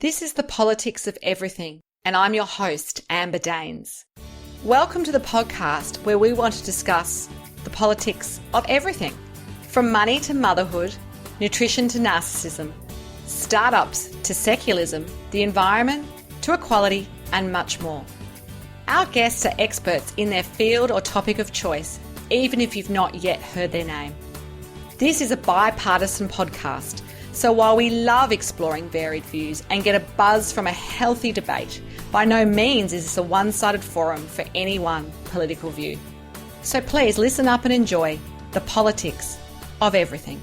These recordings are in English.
This is the Politics of Everything, and I'm your host, Amber Daines. Welcome to the podcast where we want to discuss the politics of everything, from money to motherhood, nutrition to narcissism, startups to secularism, the environment to equality, and much more. Our guests are experts in their field or topic of choice, even if you've not yet heard their name. This is a bipartisan podcast, so while we love exploring varied views and get a buzz from a healthy debate, by no means is this a one-sided forum for any one political view. So please listen up and enjoy the politics of everything.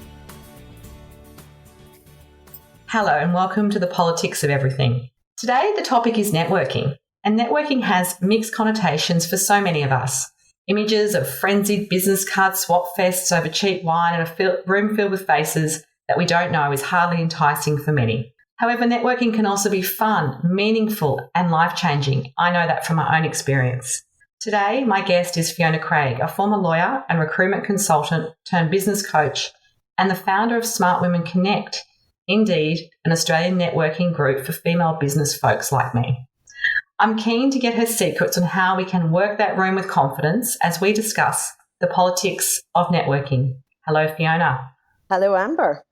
Hello and welcome to the Politics of Everything. Today the topic is networking, and networking has mixed connotations for so many of us. Images of frenzied business card swap fests over cheap wine and a room filled with faces that we don't know is hardly enticing for many. However, networking can also be fun, meaningful, and life-changing. I know that from my own experience. Today, my guest is Fiona Craig, a former lawyer and recruitment consultant turned business coach and the founder of Smart Women Connect, indeed, an Australian networking group for female business folks like me. I'm keen to get her secrets on how we can work that room with confidence as we discuss the politics of networking. Hello, Fiona. Hello, Amber.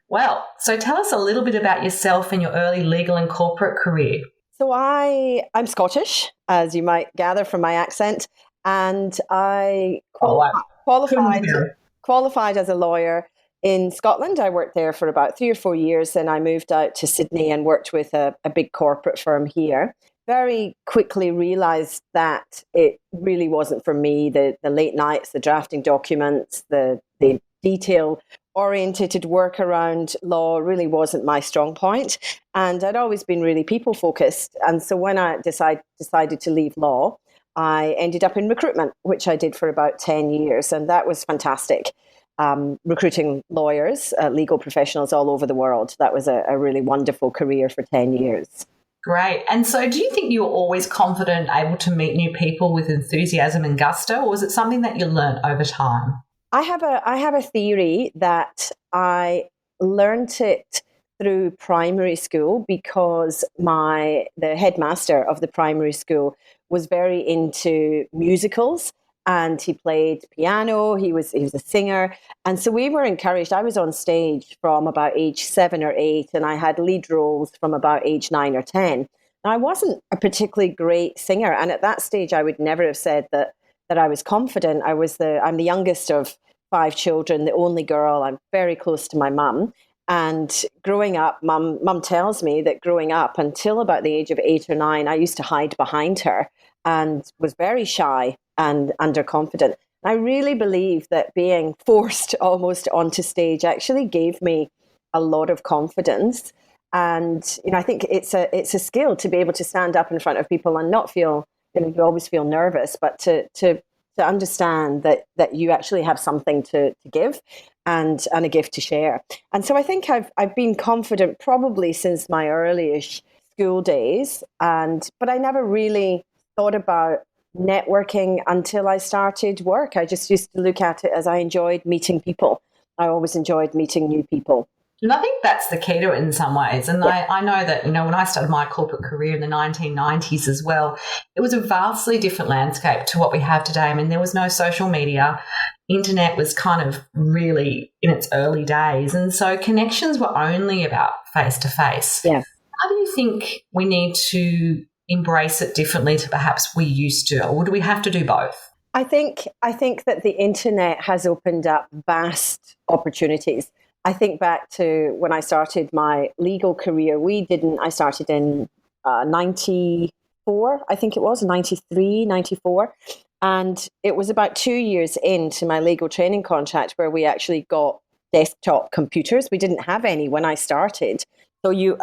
Well, so tell us a little bit about yourself and your early legal and corporate career. So I'm Scottish, as you might gather from my accent, and I qualified as a lawyer in Scotland. I worked there for about 3 or 4 years, and I moved out to Sydney and worked with a big corporate firm here. Very quickly realised that it really wasn't for me. The late nights, the drafting documents, the detail-oriented work around law really wasn't my strong point. And I'd always been really people-focused. And so when I decided to leave law, I ended up in recruitment, which I did for about 10 years. And that was fantastic. Recruiting lawyers, legal professionals all over the world. That was a really wonderful career for 10 years. Great. And so do you think you were always confident, able to meet new people with enthusiasm and gusto, or was it something that you learnt over time? I have a theory that I learned it through primary school because the headmaster of the primary school was very into musicals and he played piano. He was a singer, and so we were encouraged. I was on stage from about age 7 or 8, and I had lead roles from about age 9 or 10. Now, I wasn't a particularly great singer, and at that stage, I would never have said that I was confident. I'm the youngest of 5 children, the only girl. I'm very close to my mum. And growing up, mum tells me that growing up until about the age of 8 or 9, I used to hide behind her and was very shy and underconfident. I really believe that being forced almost onto stage actually gave me a lot of confidence. And, I think it's a skill to be able to stand up in front of people and not feel, you always feel nervous, but to understand that you actually have something to give and a gift to share. And so I think I've been confident probably since my early-ish school days, but I never really thought about networking until I started work. I just used to look at it as I enjoyed meeting people. I always enjoyed meeting new people. And I think that's the key to it in some ways. And yeah. I know that, when I started my corporate career in the 1990s as well, it was a vastly different landscape to what we have today. I mean, there was no social media. Internet was kind of really in its early days. And so connections were only about face-to-face. Yeah. How do you think we need to embrace it differently to perhaps we used to, or do we have to do both? I think that the internet has opened up vast opportunities. I think back to when I started my legal career. I started in 94, I think it was, 93, 94. And it was about 2 years into my legal training contract where we actually got desktop computers. We didn't have any when I started. So you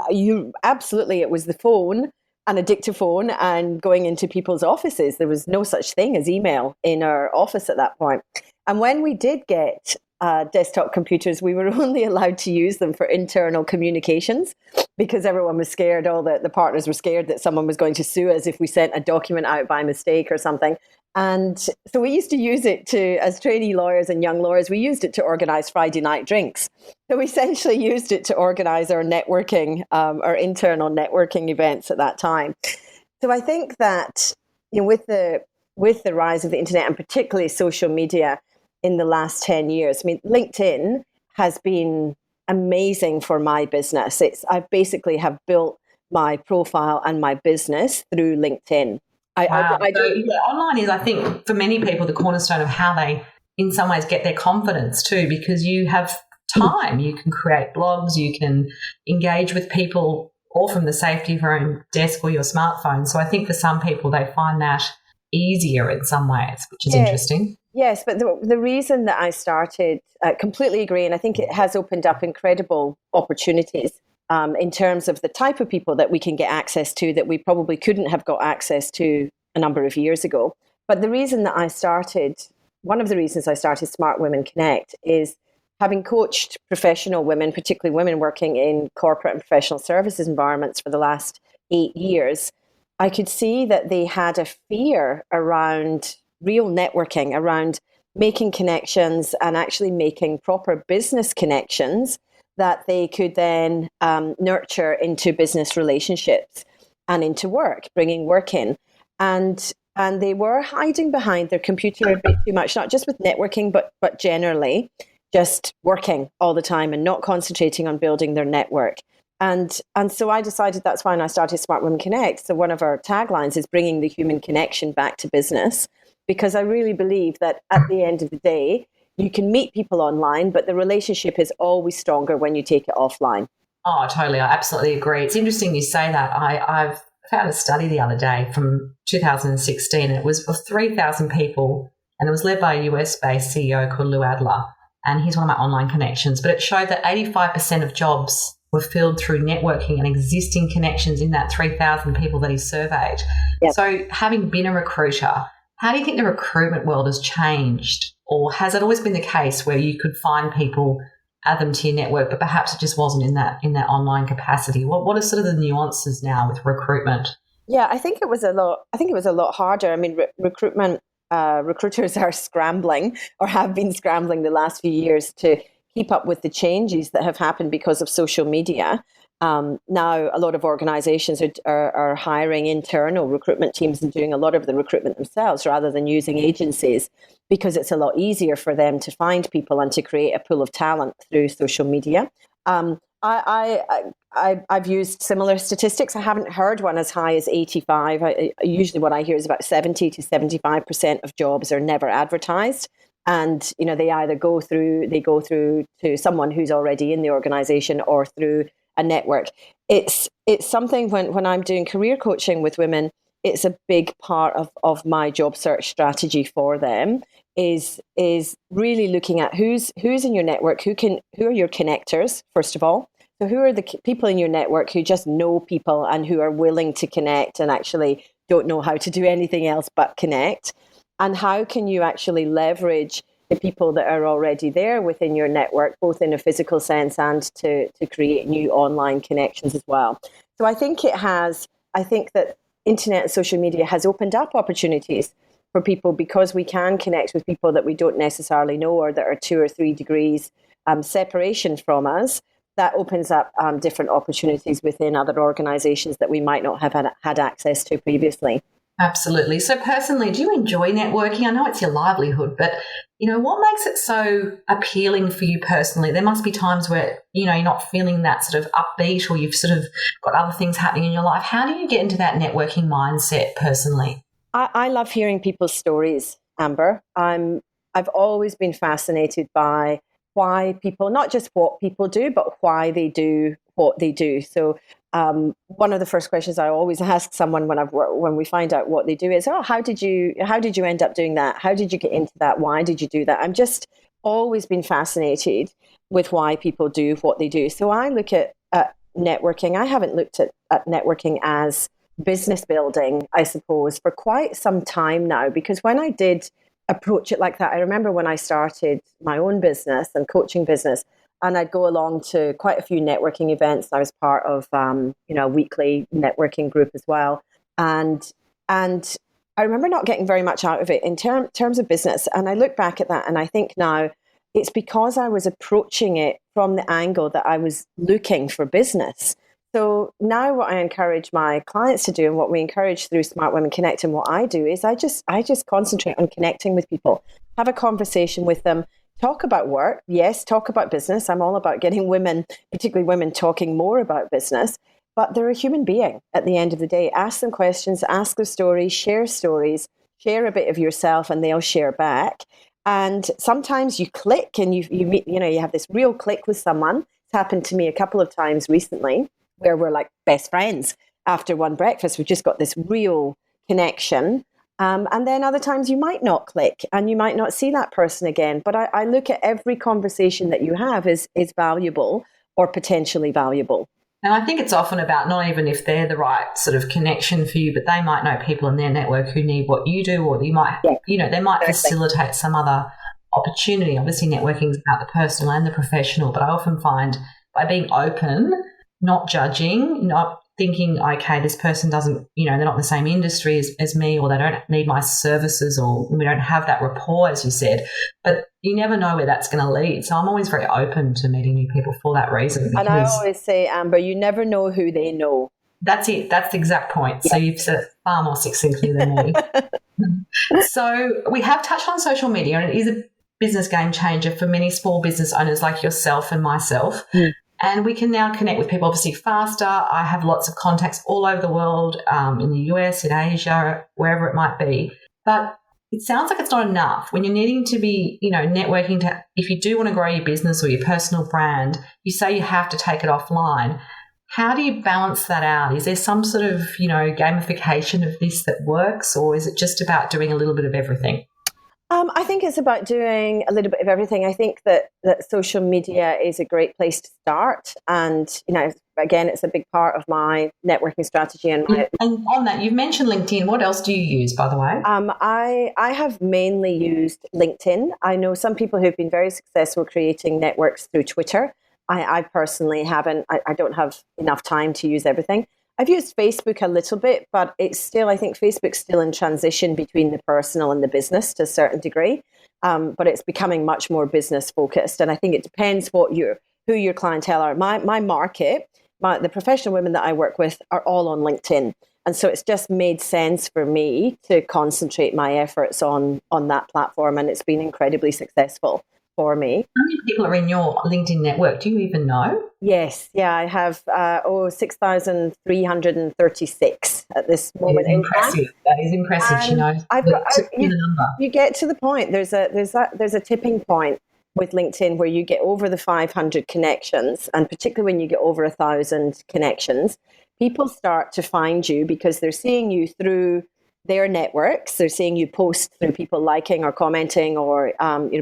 absolutely, it was the phone and a dictaphone and going into people's offices. There was no such thing as email in our office at that point. And when we did get desktop computers, we were only allowed to use them for internal communications because everyone was scared, all the partners were scared that someone was going to sue us if we sent a document out by mistake or something. And so we used to use it to, as trainee lawyers and young lawyers, we used it to organize Friday night drinks. So we essentially used it to organize our networking, our internal networking events at that time. So I think that, with the rise of the internet and particularly social media in the last 10 years, I mean, LinkedIn has been amazing for my business. I basically have built my profile and my business through LinkedIn. Wow. Online is, I think, for many people, the cornerstone of how they, in some ways, get their confidence too, because you have time. You can create blogs, you can engage with people all from the safety of your own desk or your smartphone. So I think for some people, they find that easier in some ways, which is interesting. Yes, but the reason that I started, completely agree, and I think it has opened up incredible opportunities in terms of the type of people that we can get access to that we probably couldn't have got access to a number of years ago. But the reason that one of the reasons I started Smart Women Connect is having coached professional women, particularly women working in corporate and professional services environments for the last 8 years, I could see that they had a fear around real networking, around making connections and actually making proper business connections that they could then nurture into business relationships and into work, bringing work in. And they were hiding behind their computer a bit too much, not just with networking, but generally just working all the time and not concentrating on building their network. And so I decided that's why I started Smart Women Connect. So one of our taglines is bringing the human connection back to business, because I really believe that at the end of the day, you can meet people online, but the relationship is always stronger when you take it offline. Oh, totally. I absolutely agree. It's interesting you say that. I've found a study the other day from 2016, and it was of 3,000 people, and it was led by a US-based CEO called Lou Adler, and he's one of my online connections. But it showed that 85% of jobs were filled through networking and existing connections in that 3,000 people that he surveyed. Yep. So having been a recruiter, how do you think the recruitment world has changed? Or has it always been the case where you could find people, add them to your network, but perhaps it just wasn't in that online capacity? What are sort of the nuances now with recruitment? Yeah, I think it was a lot harder. I mean, recruitment recruiters are scrambling, or have been scrambling the last few years, to keep up with the changes that have happened because of social media. Now, a lot of organizations are hiring internal recruitment teams and doing a lot of the recruitment themselves rather than using agencies, because it's a lot easier for them to find people and to create a pool of talent through social media. I've used similar statistics. I haven't heard one as high as 85. Usually what I hear is about 70 to 75% of jobs are never advertised. And, they either go through to someone who's already in the organization or through a network. It's something when I'm doing career coaching with women, it's a big part of my job search strategy for them, is really looking at who's in your network, who are your connectors, first of all. So who are the people in your network who just know people and who are willing to connect and actually don't know how to do anything else but connect? And how can you actually leverage the people that are already there within your network, both in a physical sense and to create new online connections as well? So I think that internet and social media has opened up opportunities for people, because we can connect with people that we don't necessarily know, or that are 2 or 3 degrees separation from us. That opens up different opportunities within other organizations that we might not have had access to previously. Absolutely. So personally, do you enjoy networking? I know it's your livelihood, but, what makes it so appealing for you personally? There must be times where, you're not feeling that sort of upbeat, or you've sort of got other things happening in your life. How do you get into that networking mindset personally? I love hearing people's stories, Amber. I've always been fascinated by why people, not just what people do, but why they do what they do. So one of the first questions I always ask someone when we find out what they do is, how did you end up doing that? How did you get into that? Why did you do that? I'm just always been fascinated with why people do what they do. So I look at networking. I haven't looked at networking as business building, I suppose, for quite some time now, because when I did approach it like that. I remember when I started my own business and coaching business, and I'd go along to quite a few networking events. I was part of, a weekly networking group as well. And I remember not getting very much out of it in terms of business. And I look back at that and I think now it's because I was approaching it from the angle that I was looking for business. So now what I encourage my clients to do and what we encourage through Smart Women Connect and what I do is I just concentrate on connecting with people, have a conversation with them, talk about work. Yes, talk about business. I'm all about getting women, particularly women, talking more about business. But they're a human being at the end of the day. Ask them questions, ask their stories, share a bit of yourself and they'll share back. And sometimes you click and you meet, you have this real click with someone. It's happened to me a couple of times recently where we're like best friends after one breakfast. We've just got this real connection. And then other times you might not click and you might not see that person again. But I look at every conversation that you have is valuable or potentially valuable. And I think it's often about not even if they're the right sort of connection for you, but they might know people in their network who need what you do, or you might, they might facilitate some other opportunity. Obviously, networking is about the personal and the professional, but I often find by being open, not judging, not thinking, okay, this person doesn't, they're not in the same industry as me, or they don't need my services, or we don't have that rapport, as you said. But you never know where that's going to lead. So I'm always very open to meeting new people for that reason. And I always say, Amber, you never know who they know. That's it. That's the exact point. Yeah. So you've said it far more succinctly than me. So we have touched on social media, and it is a business game changer for many small business owners like yourself and myself. Mm. And we can now connect with people obviously faster. I have lots of contacts all over the world, in the US, in Asia, wherever it might be. But it sounds like it's not enough. When you're needing to be, networking to, if you do want to grow your business or your personal brand, you say you have to take it offline. How do you balance that out? Is there some sort of, gamification of this that works, or is it just about doing a little bit of everything? I think it's about doing a little bit of everything. I think that social media is a great place to start. And, again, it's a big part of my networking strategy. And on that, you've mentioned LinkedIn. What else do you use, by the way? I have mainly used LinkedIn. I know some people who've been very successful creating networks through Twitter. I personally haven't. I don't have enough time to use everything. I've used Facebook a little bit, but it's still, I think Facebook's still in transition between the personal and the business to a certain degree. But it's becoming much more business focused. And I think it depends who your clientele are. My market, the professional women that I work with are all on LinkedIn. And so it's just made sense for me to concentrate my efforts on that platform. And it's been incredibly successful for me. How many people are in your LinkedIn network? Do you even know? Yes. Yeah, I have 6,336 at this moment. That is impressive. That is impressive. You get to the point. There's a tipping point with LinkedIn where you get over the 500 connections, and particularly when you get over 1,000 connections, people start to find you because they're seeing you through their networks. They're seeing you post through people liking or commenting or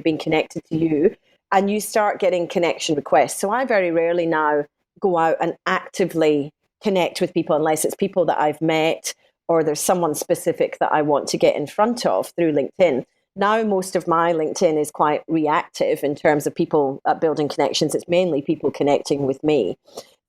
being connected to you, and you start getting connection requests. So I very rarely now go out and actively connect with people unless it's people that I've met or there's someone specific that I want to get in front of through LinkedIn. Now most of my LinkedIn is quite reactive in terms of people building connections. It's mainly people connecting with me.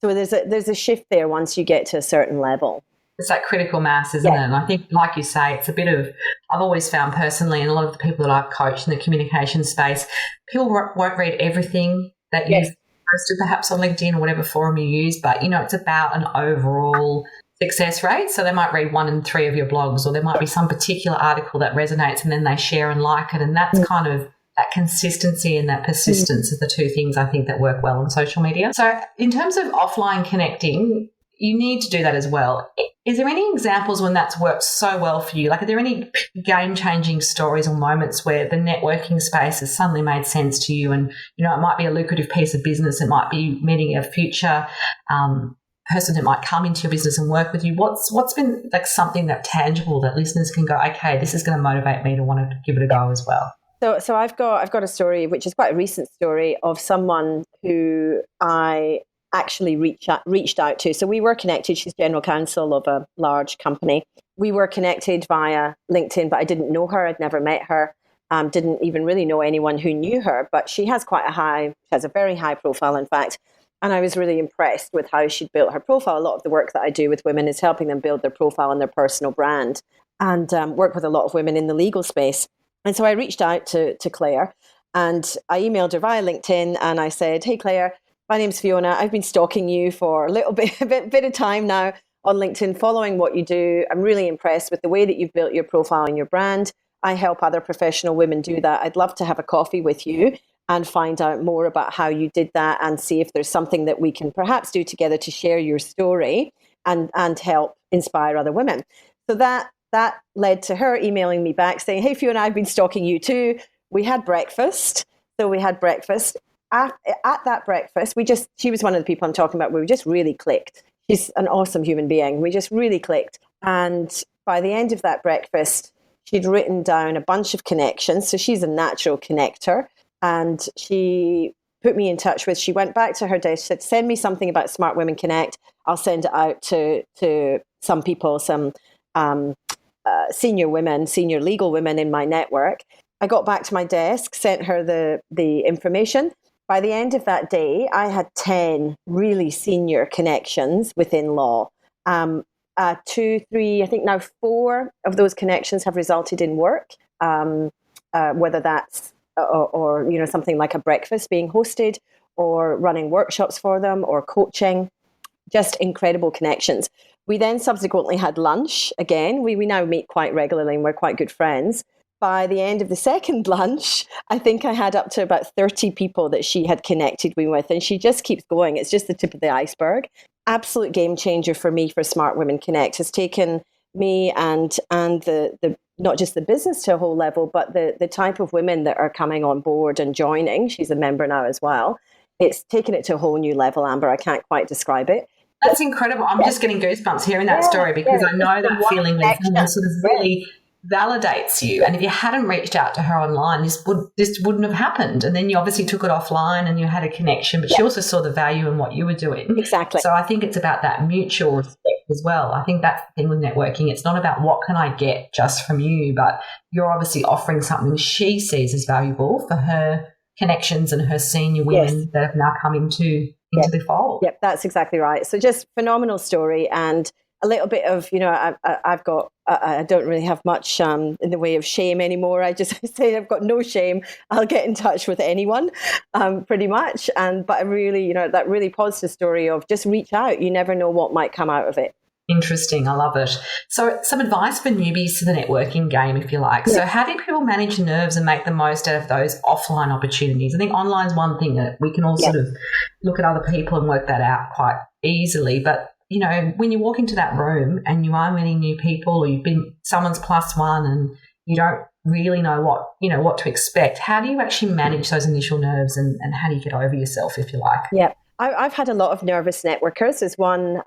So there's a shift there once you get to a certain level. It's that critical mass, isn't it? And I think, like you say, it's a bit of, I've always found personally, and a lot of the people that I've coached in the communication space, people won't read everything that you've posted perhaps on LinkedIn or whatever forum you use, but, it's about an overall success rate. So they might read 1 in 3 of your blogs, or there might be some particular article that resonates and then they share and like it. And that's kind of that consistency and that persistence are the two things I think that work well on social media. So in terms of offline connecting, you need to do that as well. Is there any examples when that's worked so well for you? Like, are there any game-changing stories or moments where the networking space has suddenly made sense to you? And, it might be a lucrative piece of business. It might be meeting a future person that might come into your business and work with you. What's been like something that tangible that listeners can go, okay, this is going to motivate me to want to give it a go as well? So I've got a story, which is quite a recent story, of someone who I actually reached out to. So we were connected. She's general counsel of a large company. We were connected via LinkedIn, but I didn't know her. I'd never met her. didn't even really know anyone who knew her, but she has a very high profile, in fact. And I was really impressed with how she'd built her profile. A lot of the work that I do with women is helping them build their profile and their personal brand, and work with a lot of women in the legal space. And so I reached out to Claire, and I emailed her via LinkedIn, and I said, "Hey, Claire, my name's Fiona. I've been stalking you for a little bit of time now on LinkedIn, following what you do. I'm really impressed with the way that you've built your profile and your brand. I help other professional women do that. I'd love to have a coffee with you and find out more about how you did that, and see if there's something that we can perhaps do together to share your story and help inspire other women." So that led to her emailing me back saying, "Hey, Fiona, I've been stalking you too." We had breakfast. So we had breakfast. At that breakfast, she was one of the people I'm talking about. We just really clicked. She's an awesome human being. We just really clicked. And by the end of that breakfast, she'd written down a bunch of connections. So she's a natural connector. And she put me in touch with, she went back to her desk, said, "Send me something about Smart Women Connect. I'll send it out to some people, some senior legal women in my network." I got back to my desk, sent her the information. By the end of that day, I had 10 really senior connections within law. 2, 3, I think now 4 of those connections have resulted in work, whether that's or something like a breakfast being hosted, or running workshops for them, or coaching. Just incredible connections. We then subsequently had lunch again. We now meet quite regularly, and we're quite good friends. By the end of the second lunch, I think I had up to about 30 people that she had connected me with, and she just keeps going. It's just the tip of the iceberg. Absolute game changer for me for Smart Women Connect. Has taken me and the not just the business to a whole level, but the type of women that are coming on board and joining. She's a member now as well. It's taken it to a whole new level, Amber. I can't quite describe it. That's incredible. I'm just getting goosebumps hearing that story, because I know that feeling when someone sort of really validates you. And if you hadn't reached out to her online, this wouldn't have happened. And then you obviously took it offline and you had a connection, but she also saw the value in what you were doing. Exactly. So I think it's about that mutual respect as well. I think that's the thing with networking. It's not about what can I get just from you, but you're obviously offering something she sees as valuable for her connections and her senior women that have now come into the fold. Yep, that's exactly right. So just phenomenal story, and a little bit of, I don't really have much in the way of shame anymore. I just say I've got no shame. I'll get in touch with anyone, pretty much. But I really, that really positive story of just reach out. You never know what might come out of it. Interesting. I love it. So some advice for newbies to the networking game, if you like. Yeah. So how do people manage nerves and make the most out of those offline opportunities? I think online is one thing that we can all sort of look at other people and work that out quite easily. But, when you walk into that room and you are meeting new people, or you've been someone's +1 and you don't really know what to expect, how do you actually manage those initial nerves, and how do you get over yourself, if you like? Yeah, I've had a lot of nervous networkers. There's one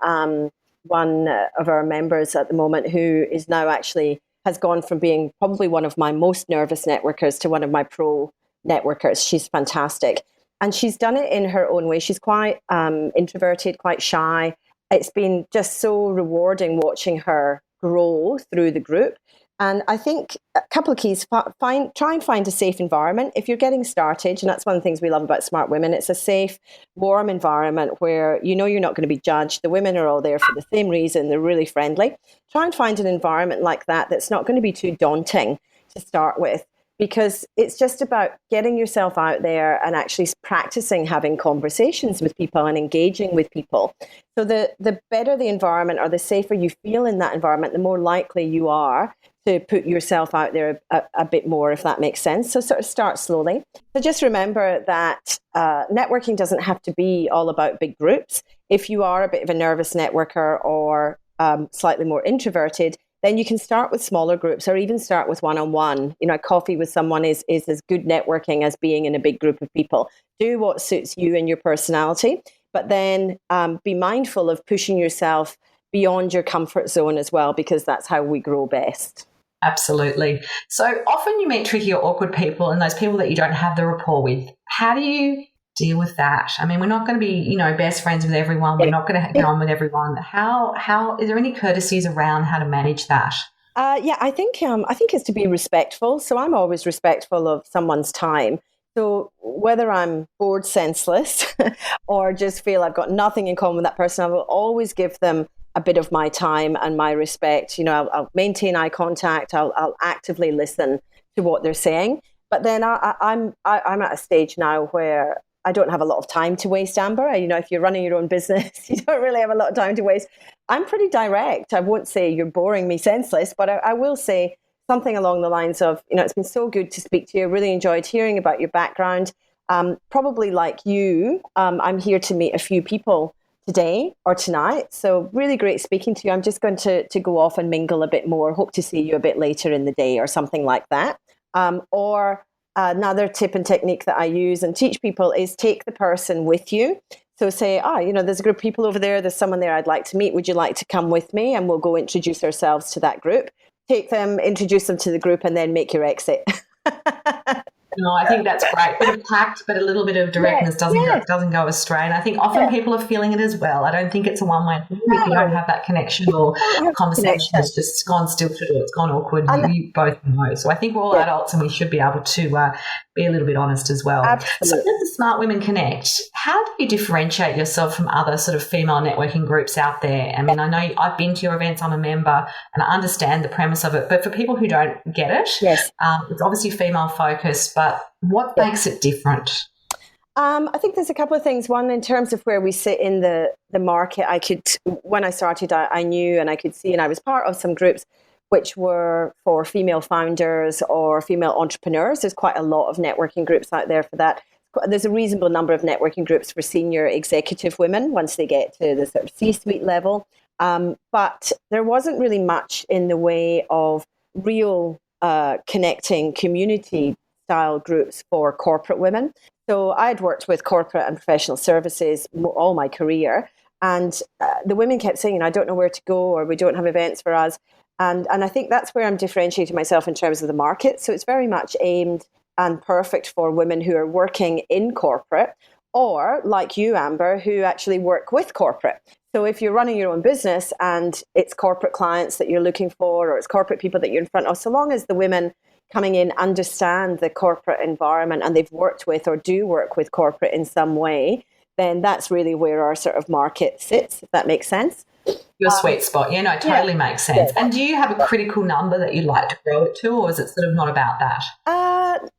of our members at the moment who is now actually has gone from being probably one of my most nervous networkers to one of my pro networkers. She's fantastic. And she's done it in her own way. She's quite introverted, quite shy. It's been just so rewarding watching her grow through the group. And I think a couple of keys, try and find a safe environment. If you're getting started, and that's one of the things we love about Smart Women, it's a safe, warm environment where you're not going to be judged. The women are all there for the same reason. They're really friendly. Try and find an environment like that that's not going to be too daunting to start with, because it's just about getting yourself out there and actually practicing having conversations with people and engaging with people. So the better the environment, or the safer you feel in that environment, the more likely you are to put yourself out there a bit more, if that makes sense. So sort of start slowly. So just remember that networking doesn't have to be all about big groups. If you are a bit of a nervous networker, or slightly more introverted, then you can start with smaller groups, or even start with one-on-one. Coffee with someone is as good networking as being in a big group of people. Do what suits you and your personality, but then be mindful of pushing yourself beyond your comfort zone as well, because that's how we grow best. Absolutely. So often you meet tricky or awkward people, and those people that you don't have the rapport with. How do you deal with that? I mean, we're not going to be, best friends with everyone. We're not going to get on with everyone. How is there any courtesies around how to manage that? Yeah, I think it's to be respectful. So I'm always respectful of someone's time. So whether I'm bored senseless or just feel I've got nothing in common with that person, I will always give them a bit of my time and my respect. You know, I'll maintain eye contact. I'll actively listen to what they're saying. But then I'm at a stage now where I don't have a lot of time to waste, Amber. You know, if you're running your own business, you don't really have a lot of time to waste. I'm pretty direct. I won't say you're boring me senseless, but I will say something along the lines of, you know, it's been so good to speak to you. I really enjoyed hearing about your background. Probably like you, I'm here to meet a few people today or tonight. So really great speaking to you. I'm just going to go off and mingle a bit more. Hope to see you a bit later in the day or something like that. Or another tip and technique that I use and teach people is take the person with you. So say, you know, there's a group of people over there. There's someone there I'd like to meet. Would you like to come with me? And we'll go introduce ourselves to that group. Take them, introduce them to the group, and then make your exit. No, I think that's great. Bit of tact, but a little bit of directness doesn't go astray. And I think often people are feeling it as well. I don't think it's a one-way thing. If you don't have that connection or conversation has just gone stilted or it's gone awkward, you both know. So I think we're all adults and we should be able to be a little bit honest as well. Absolutely. So with the Smart Women Connect, how do you differentiate yourself from other sort of female networking groups out there? I mean, I know I've been to your events, I'm a member, and I understand the premise of it. But for people who don't get it, it's obviously female focused, but what makes it different? I think there's a couple of things. One, in terms of where we sit in the market, when I started, I knew and I could see, and I was part of some groups which were for female founders or female entrepreneurs. There's quite a lot of networking groups out there for that. There's a reasonable number of networking groups for senior executive women once they get to the sort of C-suite level. But there wasn't really much in the way of real connecting community style groups for corporate women. So I'd worked with corporate and professional services all my career. And the women kept saying, I don't know where to go, or we don't have events for us. And I think that's where I'm differentiating myself in terms of the market. So it's very much aimed and perfect for women who are working in corporate or like you, Amber, who actually work with corporate. So if you're running your own business and it's corporate clients that you're looking for or it's corporate people that you're in front of, so long as the women coming in understand the corporate environment and they've worked with or do work with corporate in some way, then that's really where our sort of market sits, if that makes sense. Your sweet spot. Yeah, no, it totally makes sense. And do you have a critical number that you'd like to grow it to, or is it sort of not about that?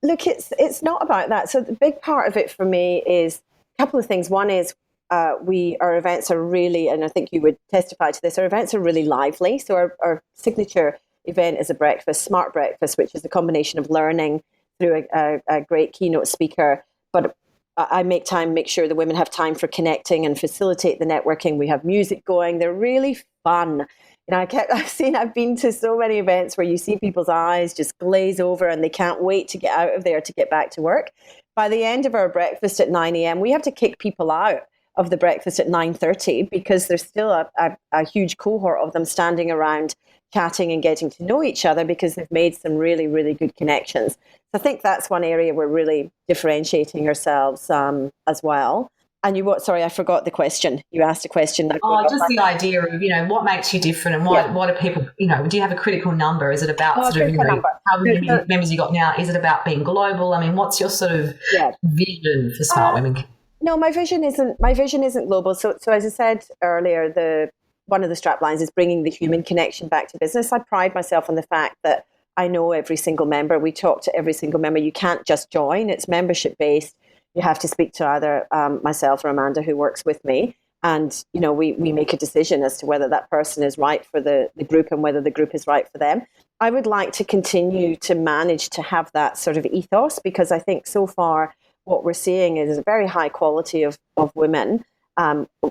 Look, it's not about that. So the big part of it for me is a couple of things. One is our events are really, and I think you would testify to this, our events are really lively. So our signature event is a breakfast, smart breakfast, which is a combination of learning through a great keynote speaker, but I make sure the women have time for connecting and facilitate the networking. We have music going. They're really fun. You know, I've been to so many events where you see people's eyes just glaze over and they can't wait to get out of there to get back to work. By the end of our breakfast at 9 a.m., we have to kick people out of the breakfast at 9:30 because there's still a huge cohort of them standing around chatting and getting to know each other because they've made some really, really good connections. So I think that's one area we're really differentiating ourselves as well. And I forgot the question. You asked a question. Just the idea of, what makes you different and what are people, do you have a critical number? Is it about how many members you got now? Is it about being global? I mean, what's your sort of vision for Smart Women? No, my vision isn't global. So as I said earlier, one of the strap lines is bringing the human connection back to business. I pride myself on the fact that I know every single member. We talk to every single member. You can't just join. It's membership based. You have to speak to either myself or Amanda, who works with me. And, we make a decision as to whether that person is right for the group and whether the group is right for them. I would like to continue to manage to have that sort of ethos because I think so far what we're seeing is a very high quality of women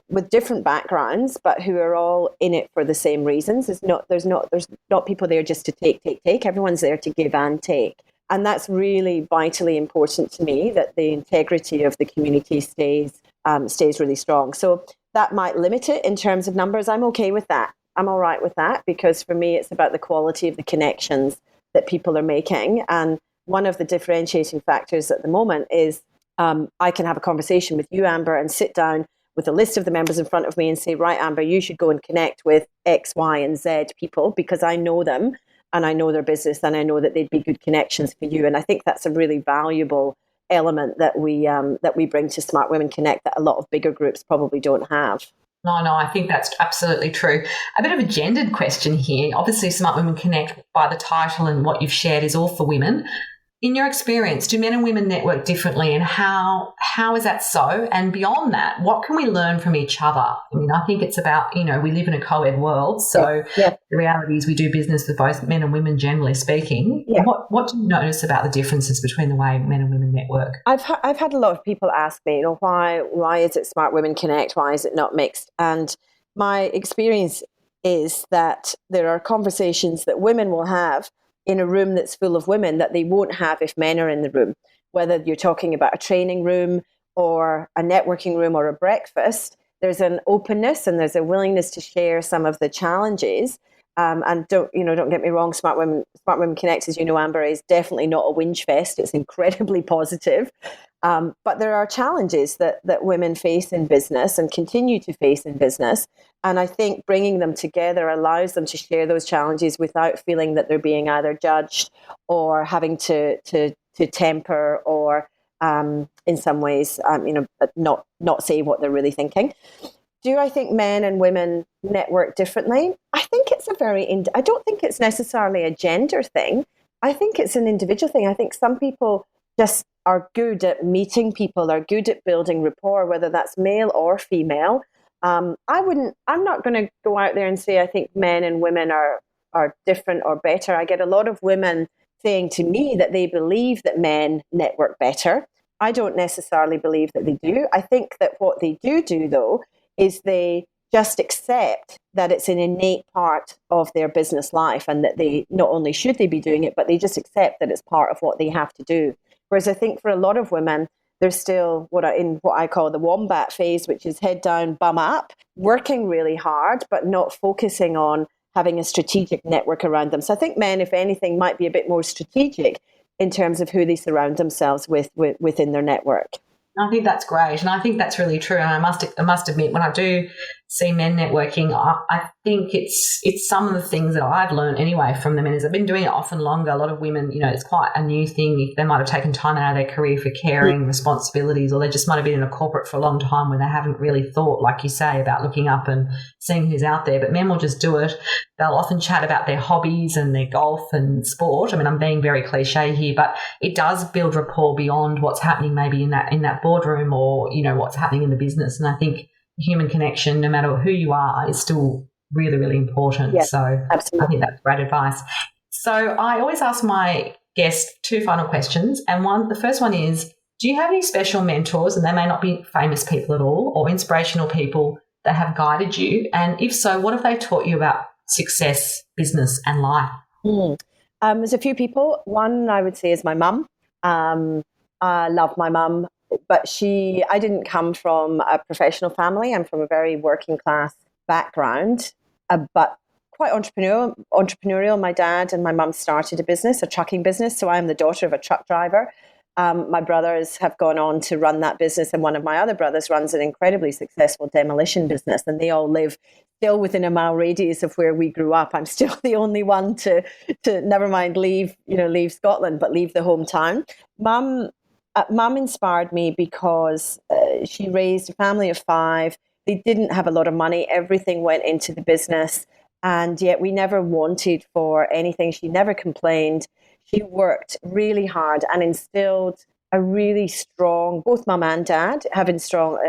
with different backgrounds, but who are all in it for the same reasons. There's not people there just to take. Everyone's there to give and take. And that's really vitally important to me, that the integrity of the community stays really strong. So that might limit it in terms of numbers. I'm okay with that. I'm all right with that because for me, it's about the quality of the connections that people are making. And one of the differentiating factors at the moment is I can have a conversation with you, Amber, and sit down with a list of the members in front of me and say, right, Amber, you should go and connect with X, Y, and Z people because I know them and I know their business, and I know that they'd be good connections for you. And I think that's a really valuable element that we bring to Smart Women Connect that a lot of bigger groups probably don't have. No, I think that's absolutely true. A bit of a gendered question here. Obviously, Smart Women Connect, by the title and what you've shared, is all for women. In your experience, do men and women network differently, and how is that so? And beyond that, what can we learn from each other? I mean, I think it's about, we live in a co-ed world, so Yeah. The reality is we do business with both men and women, generally speaking. Yeah. What do you notice about the differences between the way men and women network? I've had a lot of people ask me, why is it Smart Women Connect? Why is it not mixed? And my experience is that there are conversations that women will have in a room that's full of women that they won't have if men are in the room. Whether you're talking about a training room or a networking room or a breakfast, there's an openness and there's a willingness to share some of the challenges. And don't get me wrong, Smart Women Connect, as you know, Amber, is definitely not a whinge fest. It's incredibly positive. But there are challenges that women face in business and continue to face in business. And I think bringing them together allows them to share those challenges without feeling that they're being either judged or having to temper or in some ways, not say what they're really thinking. Do I think men and women network differently? I think it's I don't think it's necessarily a gender thing. I think it's an individual thing. I think some people just are good at meeting people, are good at building rapport, whether that's male or female. I'm not going to go out there and say I think men and women are different or better. I get a lot of women saying to me that they believe that men network better. I don't necessarily believe that they do. I think that what they do though, is they just accept that it's an innate part of their business life and that they not only should they be doing it, but they just accept that it's part of what they have to do. Whereas I think for a lot of women, they're still in what I call the wombat phase, which is head down, bum up, working really hard, but not focusing on having a strategic network around them. So I think men, if anything, might be a bit more strategic in terms of who they surround themselves with within their network. I think that's great, and I think that's really true. And I must admit, when I do see men networking, I think it's some of the things that I've learned anyway from the men. As I've been doing it often longer, a lot of women, it's quite a new thing. They might have taken time out of their career for caring responsibilities, or they just might have been in a corporate for a long time where they haven't really thought, like you say, about looking up and seeing who's out there. But men will just do it. They'll often chat about their hobbies and their golf and sport. I mean, I'm being very cliche here, but it does build rapport beyond what's happening maybe in that boardroom or, what's happening in the business. And I think human connection, no matter who you are, is still really, really important. Yes, so absolutely. I think that's great advice. So I always ask my guests two final questions. And the first one is, do you have any special mentors, and they may not be famous people at all, or inspirational people that have guided you? And if so, what have they taught you about success, business and life? There's a few people. One I would say is my mum. I love my mum, but I didn't come from a professional family. I'm from a very working class background, but quite entrepreneurial. My dad and my mum started a trucking business. So I'm the daughter of a truck driver. My brothers have gone on to run that business, and one of my other brothers runs an incredibly successful demolition business, and they all live still within a mile radius of where we grew up. I'm still the only one to never mind leave Scotland, but leave the hometown. Mum inspired me because she raised a family of 5. They didn't have a lot of money. Everything went into the business, and yet we never wanted for anything. She never complained. She worked really hard and instilled a really strong, both mum and dad have instilled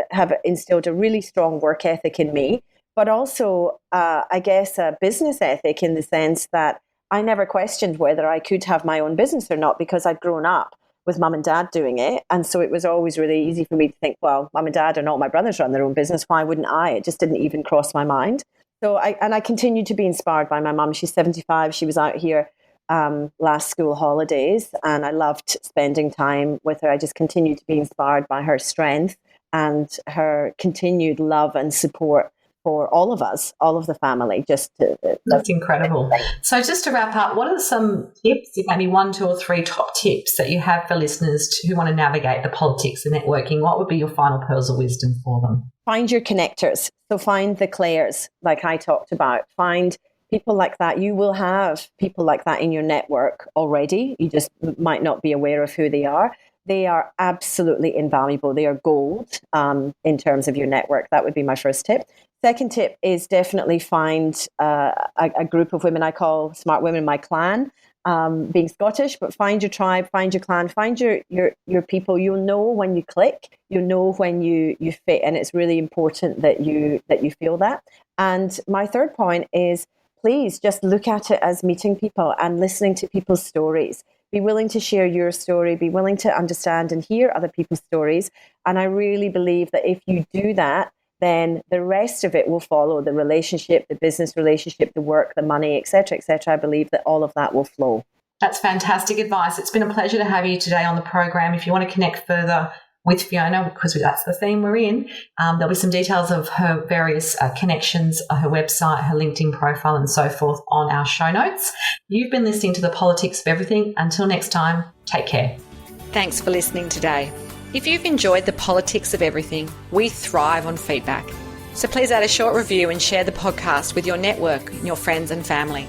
a really strong work ethic in me, but also, I guess, a business ethic in the sense that I never questioned whether I could have my own business or not because I'd grown up with mum and dad doing it. And so it was always really easy for me to think, well, mum and dad and all my brothers run their own business. Why wouldn't I? It just didn't even cross my mind. So I continue to be inspired by my mum. She's 75. She was out here last school holidays, and I loved spending time with her. I just continue to be inspired by her strength and her continued love and support for all of us, all of the family. That's incredible. So just to wrap up, what are some tips, maybe 1, 2 or 3 top tips that you have for listeners who want to navigate the politics of networking? What would be your final pearls of wisdom for them? Find your connectors. So find the Claires, like I talked about. Find people like that, you will have people like that in your network already. You just might not be aware of who they are. They are absolutely invaluable. They are gold in terms of your network. That would be my first tip. Second tip is definitely find a group of women I call smart women, my clan. Being Scottish, but find your tribe, find your clan, find your people. You'll know when you click, you'll know when you fit, and it's really important that you feel that. And my third point is, please just look at it as meeting people and listening to people's stories. Be willing to share your story, be willing to understand and hear other people's stories. And I really believe that if you do that, then the rest of it will follow: the relationship, the business relationship, the work, the money, etc., etc. I believe that all of that will flow. That's fantastic advice. It's been a pleasure to have you today on the program. If you want to connect further with Fiona, because that's the theme we're in, there'll be some details of her various connections, her website, her LinkedIn profile, and so forth on our show notes. You've been listening to The Politics of Everything. Until next time, take care. Thanks for listening today. If you've enjoyed The Politics of Everything, we thrive on feedback. So please add a short review and share the podcast with your network, your friends and family.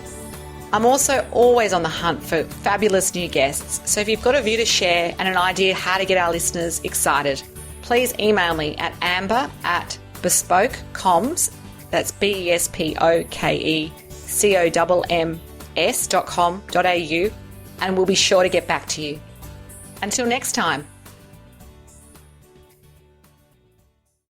I'm also always on the hunt for fabulous new guests, so if you've got a view to share and an idea how to get our listeners excited, please email me at amber@bespokecomms, that's BESPOKECOMMS.com.au, and we'll be sure to get back to you. Until next time.